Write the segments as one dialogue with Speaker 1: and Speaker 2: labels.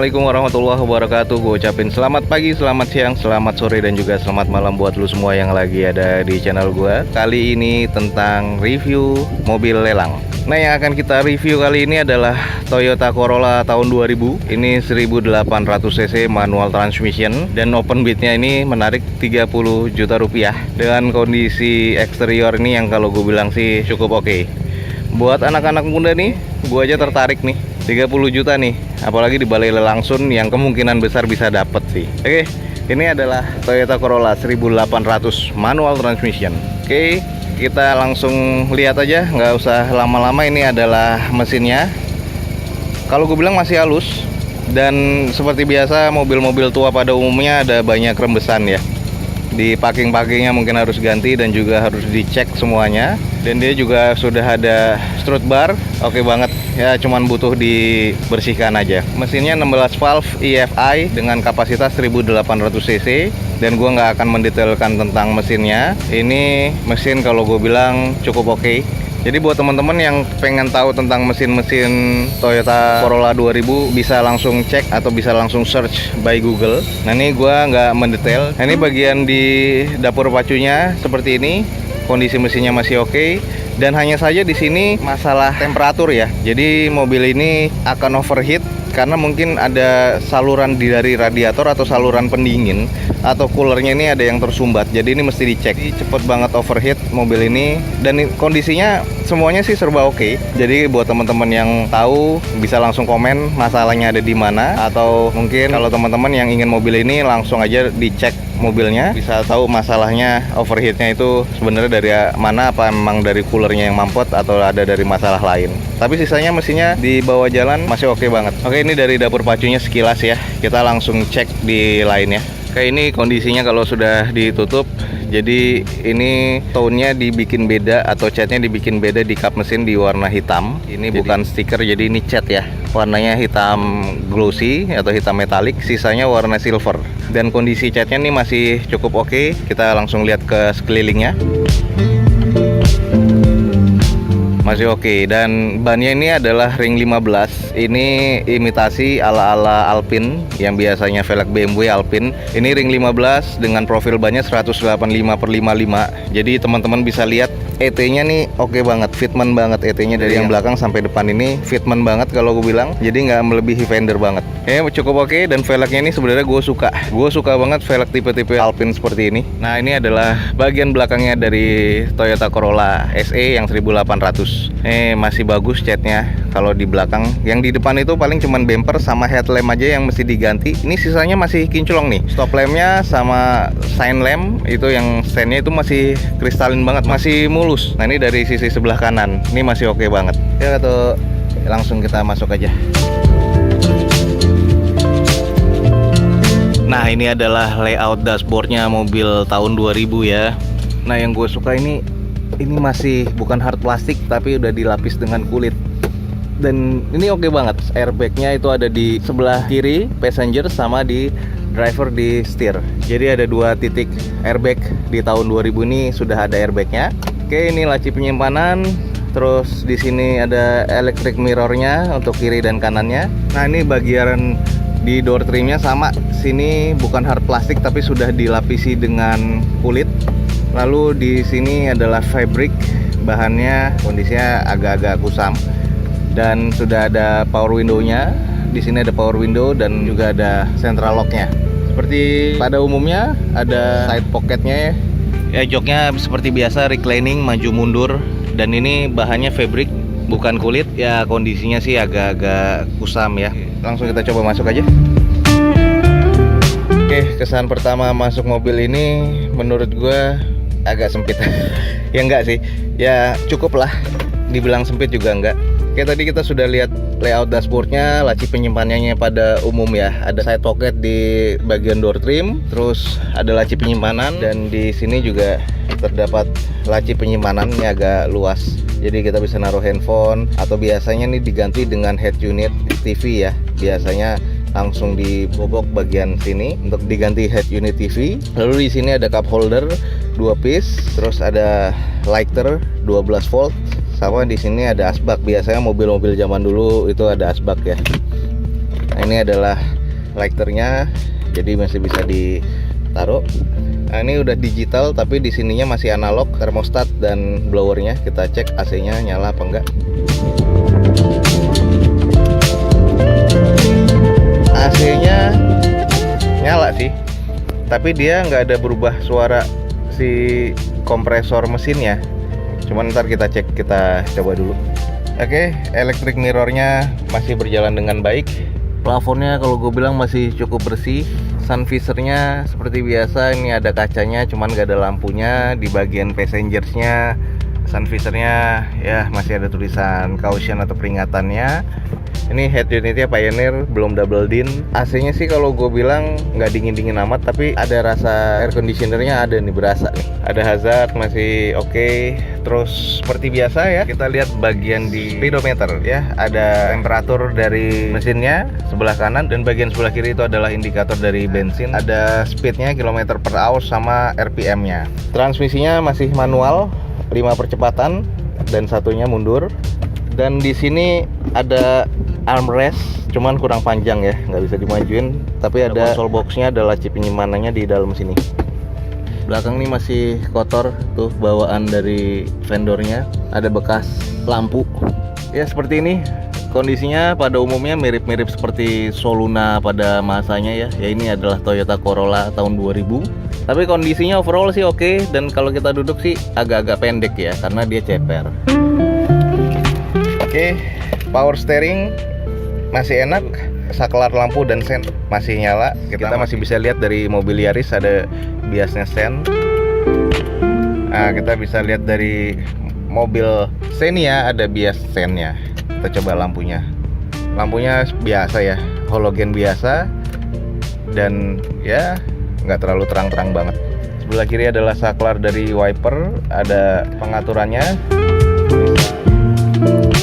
Speaker 1: Assalamualaikum warahmatullahi wabarakatuh. Gue ucapin selamat pagi, selamat siang, selamat sore, dan juga selamat malam buat lu semua yang lagi ada di channel gue. Kali ini tentang review mobil lelang. Nah, yang akan kita review kali ini adalah Toyota Corolla tahun 2000. Ini 1800cc manual transmission, dan open bidnya ini menarik 30 juta rupiah. Dengan kondisi eksterior ini yang kalau gue bilang sih cukup oke. Buat anak-anak muda nih, gue aja tertarik nih. 30 juta nih, apalagi di balai lelang yang kemungkinan besar bisa dapet sih. Oke, ini adalah Toyota Corolla 1800 manual transmission. Oke, kita langsung lihat aja, nggak usah lama-lama. Ini adalah mesinnya. Kalau gue bilang masih halus, dan seperti biasa mobil-mobil tua pada umumnya ada banyak rembesan ya. Di packing-packingnya mungkin harus ganti dan juga harus dicek semuanya. Dan dia juga sudah ada strut bar, oke banget ya, cuman butuh dibersihkan aja. Mesinnya 16 valve EFI dengan kapasitas 1800cc, dan gua nggak akan mendetailkan tentang mesinnya. Ini mesin kalau gue bilang cukup oke. Jadi buat teman-teman yang pengen tahu tentang mesin-mesin Toyota Corolla 2000 bisa langsung cek atau bisa langsung search by Google. Nah, ini gua nggak mendetail. Nah, ini bagian di dapur pacunya seperti ini. Kondisi mesinnya masih oke, dan hanya saja di sini masalah temperatur ya. Jadi mobil ini akan overheat karena mungkin ada saluran dari radiator atau saluran pendingin atau coolernya ini ada yang tersumbat. Jadi ini mesti dicek. Cepet banget overheat mobil ini, dan kondisinya semuanya sih serba oke. Jadi buat teman-teman yang tahu bisa langsung komen masalahnya ada di mana, atau mungkin kalau teman-teman yang ingin mobil ini langsung aja dicek mobilnya, bisa tahu masalahnya overheatnya itu sebenarnya dari mana, apa memang dari coolernya yang mampet atau ada dari masalah lain. Tapi sisanya mesinnya di bawah jalan masih oke banget. Oke, ini dari dapur pacunya sekilas ya. Kita langsung cek di lainnya. Kayak ini kondisinya kalau sudah ditutup. Jadi ini tone-nya dibikin beda atau catnya dibikin beda di kap mesin di warna hitam. Ini bukan stiker, jadi ini cat ya. Warnanya hitam glossy atau hitam metalik, sisanya warna silver. Dan kondisi catnya ini masih cukup oke. Kita langsung lihat ke sekelilingnya. Masih oke, dan bannya ini adalah ring 15. Ini imitasi ala-ala Alpine yang biasanya velg BMW Alpine. Ini ring 15 dengan profil bannya 185/55. Jadi teman-teman bisa lihat ET-nya nih oke banget, fitment banget ET-nya dari yang belakang sampai depan ini fitment banget kalau gue bilang. Jadi nggak melebihi fender banget. Cukup oke, dan velgnya ini sebenarnya gue suka. Gue suka banget velg tipe-tipe Alpine seperti ini. Nah, ini adalah bagian belakangnya dari Toyota Corolla SE yang 1800. Masih bagus catnya kalau di belakang. Yang di depan itu paling cuman bumper sama headlamp aja yang mesti diganti. Ini sisanya masih kinclong nih. Stop lampnya sama sign lamp itu yang standnya itu masih kristalin banget, masih mulus. Nah, ini dari sisi sebelah kanan ini masih oke banget ya. Atau langsung kita masuk aja. Nah, ini adalah layout dashboardnya mobil tahun 2000 ya. Nah, yang gue suka ini masih bukan hard plastik tapi udah dilapis dengan kulit. Dan ini oke banget. Airbagnya itu ada di sebelah kiri passenger sama di driver di setir. Jadi ada 2 titik airbag di tahun 2000 ini sudah ada airbagnya. Oke, ini laci penyimpanan. Terus di sini ada electric mirrornya untuk kiri dan kanannya. Nah, ini bagian di door trimnya sama. Sini bukan hard plastik tapi sudah dilapisi dengan kulit. Lalu di sini adalah fabric, bahannya kondisinya agak-agak kusam, dan sudah ada power window-nya. Di sini ada power window dan juga ada central lock-nya. Seperti pada umumnya ada side pocket-nya ya. Joknya seperti biasa reclining maju mundur, dan ini bahannya fabric bukan kulit ya. Kondisinya sih agak-agak kusam ya. Langsung kita coba masuk aja. Oke, kesan pertama masuk mobil ini menurut gue agak sempit. Ya enggak sih, ya cukup lah, dibilang sempit juga enggak. Oke, tadi kita sudah lihat layout dashboardnya, laci penyimpanannya pada umum ya. Ada side pocket di bagian door trim, terus ada laci penyimpanan, dan di sini juga terdapat laci penyimpanannya agak luas. Jadi kita bisa naruh handphone, atau biasanya nih diganti dengan head unit TV ya. Biasanya langsung dibobok bagian sini untuk diganti head unit TV. Lalu di sini ada cup holder 2 piece, terus ada lighter 12 volt, sama di sini ada asbak. Biasanya mobil-mobil zaman dulu itu ada asbak ya. Nah, ini adalah lighternya, jadi masih bisa ditaruh. Nah, ini udah digital tapi di sininya masih analog, termostat dan blowernya. Kita cek AC-nya nyala apa enggak. AC-nya nyala sih, tapi dia nggak ada berubah suara si kompresor mesinnya. Cuman ntar kita cek, kita coba dulu. Oke, electric mirrornya masih berjalan dengan baik. Plafonnya kalau gue bilang masih cukup bersih. Sun visornya seperti biasa, ini ada kacanya cuman gak ada lampunya. Di bagian passengersnya, sun visornya ya masih ada tulisan caution atau peringatannya. Ini head unitnya Pioneer, belum double din. AC-nya sih kalau gue bilang nggak dingin-dingin amat, tapi ada rasa air conditionernya, ada nih, berasa nih. Ada hazard masih oke. Terus seperti biasa ya, kita lihat bagian di speedometer ya. Ada temperatur dari mesinnya sebelah kanan, dan bagian sebelah kiri itu adalah indikator dari bensin. Ada speednya, kilometer per hour, sama RPM-nya. Transmisinya masih manual, 5 percepatan dan satunya mundur. Dan di sini ada armrest, cuman kurang panjang ya, nggak bisa dimajuin. Tapi ada console box-nya, ada laci penyimpanannya di dalam sini. Belakang ini masih kotor, tuh bawaan dari vendornya. Ada bekas lampu. Ya seperti ini kondisinya. Pada umumnya mirip-mirip seperti Soluna pada masanya ya. Ya ini adalah Toyota Corolla tahun 2000. Tapi kondisinya overall sih oke. Dan kalau kita duduk sih agak-agak pendek ya, karena dia ceper. Oke, power steering masih enak, saklar lampu dan sen masih nyala. Kita masih bisa lihat dari mobil Yaris ada biasnya sen. Nah, kita bisa lihat dari mobil Xenia ada bias sennya. Kita coba lampunya. Lampunya biasa ya, halogen biasa, dan ya nggak terlalu terang-terang banget. Sebelah kiri adalah saklar dari wiper, ada pengaturannya.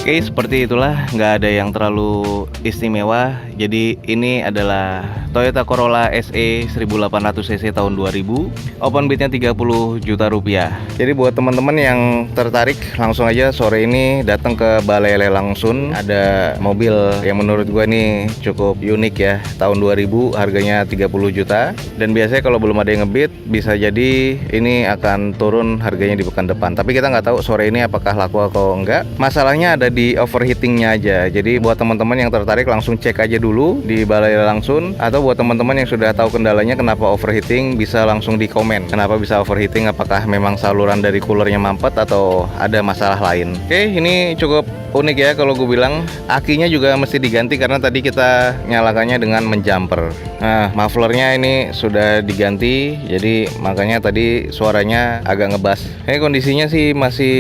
Speaker 1: Oke, seperti itulah, nggak ada yang terlalu istimewa. Jadi ini adalah Toyota Corolla SE 1800 cc tahun 2000. Open bidnya 30 juta rupiah. Jadi buat teman-teman yang tertarik, langsung aja sore ini datang ke Balai Lelang Sun. Ada mobil yang menurut gue ini cukup unik ya, tahun 2000, harganya 30 juta. Dan biasanya kalau belum ada yang ngebid, bisa jadi ini akan turun harganya di pekan depan. Tapi kita nggak tahu sore ini apakah laku atau enggak. Masalahnya ada di overheatingnya aja. Jadi buat teman-teman yang tertarik, langsung cek aja dulu di Balai Lelang Sun. Atau buat teman-teman yang sudah tahu kendalanya kenapa overheating, bisa langsung di komen kenapa bisa overheating, apakah memang saluran dari coolernya mampet atau ada masalah lain. Oke, ini cukup unik ya kalau gue bilang. Akinya juga mesti diganti karena tadi kita nyalakannya dengan menjumper. Nah, mufflernya ini sudah diganti, jadi makanya tadi suaranya agak ngebas. Kondisinya sih masih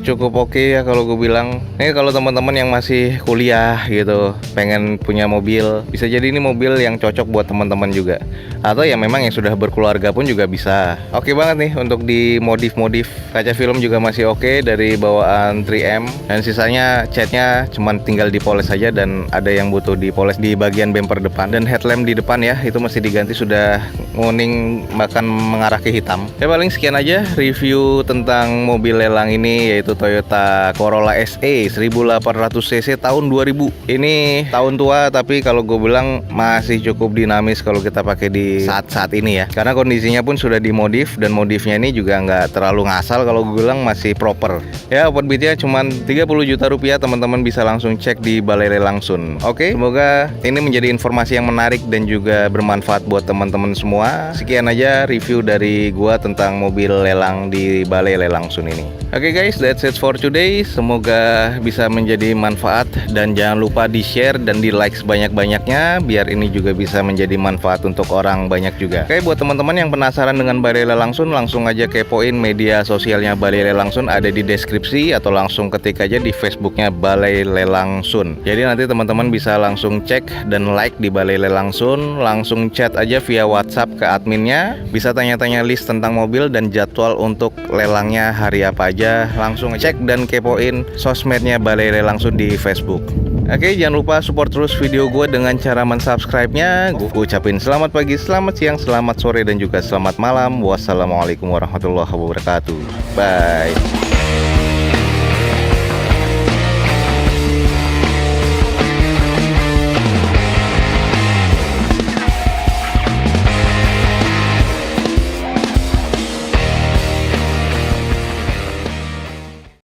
Speaker 1: cukup oke ya kalau gue bilang. Kalau teman-teman yang masih kuliah gitu, pengen punya mobil, bisa jadi ini mobil yang cocok buat teman-teman juga. Atau ya memang yang sudah berkeluarga pun juga bisa. Oke banget nih untuk di modif-modif. Kaca film juga masih oke dari bawaan 3M, dan sisanya catnya cuman tinggal dipoles saja, dan ada yang butuh dipoles di bagian bumper depan. Dan headlamp di depan ya, itu masih diganti, sudah nguning bahkan mengarah ke hitam. Ya paling sekian aja review tentang mobil lelang ini, yaitu Toyota Corolla SE 1800 cc tahun 2000. Ini tahun tua, tapi kalau gue bilang masih cukup dinamis kalau kita pakai di saat-saat ini ya, karena kondisinya pun sudah dimodif, dan modifnya ini juga nggak terlalu ngasal, kalau gue bilang masih proper ya. Open bidnya cuma 30 juta rupiah, teman-teman bisa langsung cek di Balai Lelang Sun. Oke, semoga ini menjadi informasi yang menarik dan juga bermanfaat buat teman-teman semua. Sekian aja review dari gua tentang mobil lelang di Balai Lelang Sun ini. Oke guys, that's it for today. Semoga bisa menjadi manfaat, dan jangan lupa di share dan di like sebanyak-banyaknya, biar ini juga bisa menjadi manfaat untuk orang banyak juga. Oke, buat teman-teman yang penasaran dengan Balai Lelang Sun, langsung aja kepoin media sosialnya Balai Lelang Sun, ada di deskripsi, atau langsung ketik aja di Facebooknya Balai Lelang Sun. Jadi nanti teman-teman bisa langsung cek dan like di Balai Lelang Sun, langsung chat aja via WhatsApp ke adminnya, bisa tanya-tanya list tentang mobil dan jadwal untuk lelangnya hari apa aja. Langsung cek dan kepoin sosmednya Balai Lelang Sun di Facebook. Oke, jangan lupa support terus video gue dengan cara mensubscribe-nya. Gue ucapin selamat pagi, selamat siang, selamat sore, dan juga selamat malam. Wassalamualaikum warahmatullahi wabarakatuh. Bye.